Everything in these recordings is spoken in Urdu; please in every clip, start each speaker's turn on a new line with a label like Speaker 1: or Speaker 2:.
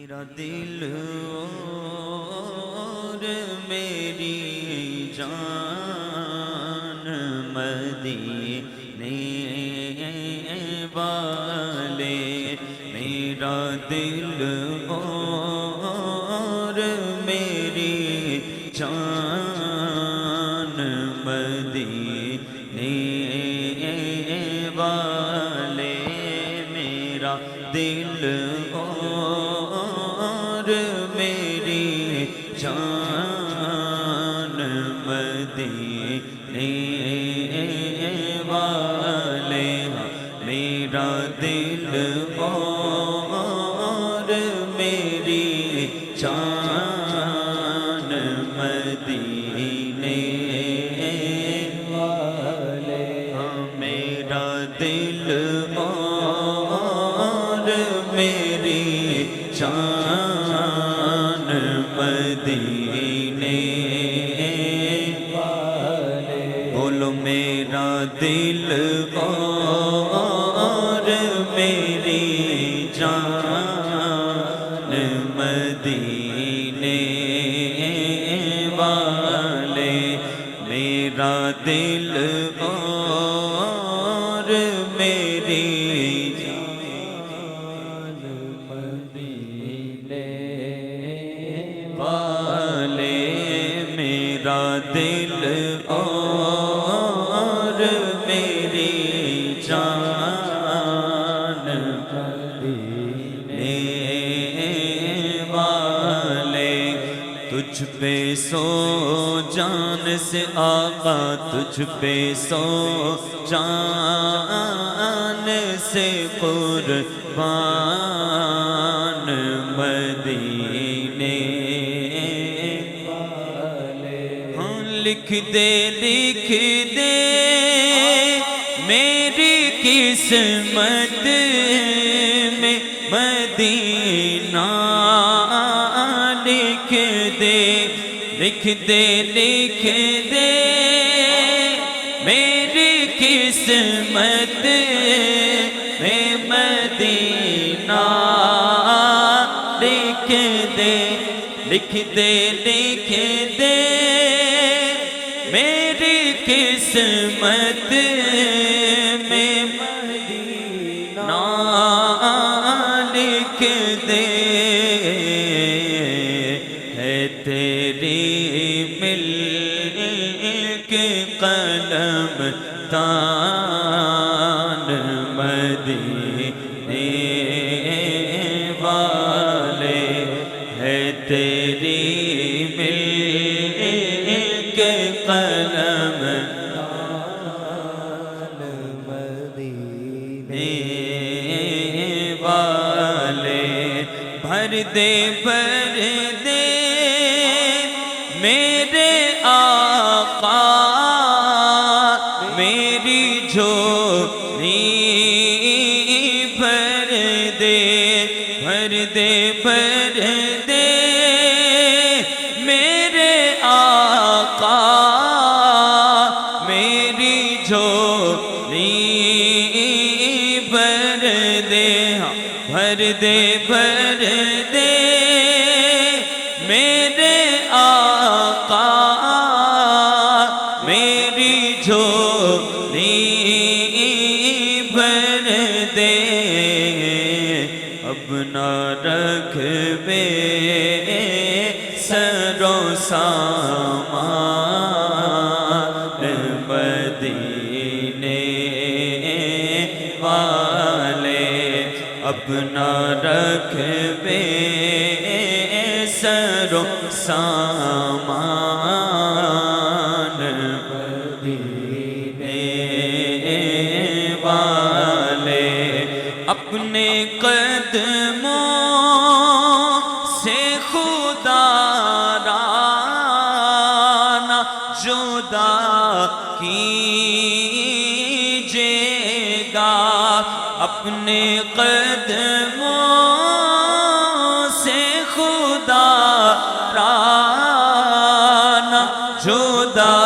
Speaker 1: میرا دل اور میری جان مدینے والے، میرا دل اور میری جان مدینے والے، میرا دل اور میری جان مدینے والے، میرا دل اور میری جان مدینے والے، میرا دل اور میری جان مدینے والے، بولو میرا دل اور میری جان مدینے والے، میرا دل اور میری جان مدینے والے، میرا دل اور میری جان مدینے والے، تجھ پہ سو جان سے آقا، تجھ پہ سو جان سے قربان مدینے والے، لکھ دے میری قسمت میں مدینہ، لکھ دے میری قسمت میں مدینہ، لکھ دے میری قسمت میں مدینہ، لکھ دے ہے تیری ملک قلم تان مدینے والے، ہے تیری ملک قلم تان مدینے والے، بھر دے میرے آقا میری جھولی، بھر دے میرے آقا میری جھولی، بھر دے میرے آقا میری جھولی، بھر دے اب نہ رکھ بے سرو سامان مدینے والے، اپنا رکھ بے سرو سامان مدینے والے، اپنے قدموں سے خدا را نہ جدا کیجیے گا، اپنے قدموں سے خدا را نہ جدا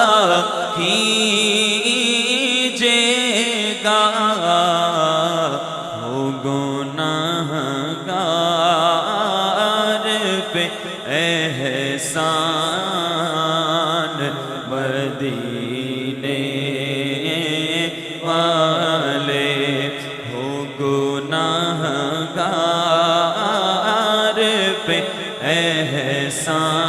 Speaker 1: کیجیے گا، ہو گناہگار پہ احسان مدینے والے ہو گناہگار پہ احسان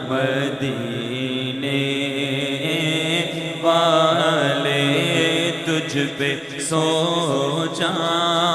Speaker 1: مدینے والے تجھ پہ سو جاؤں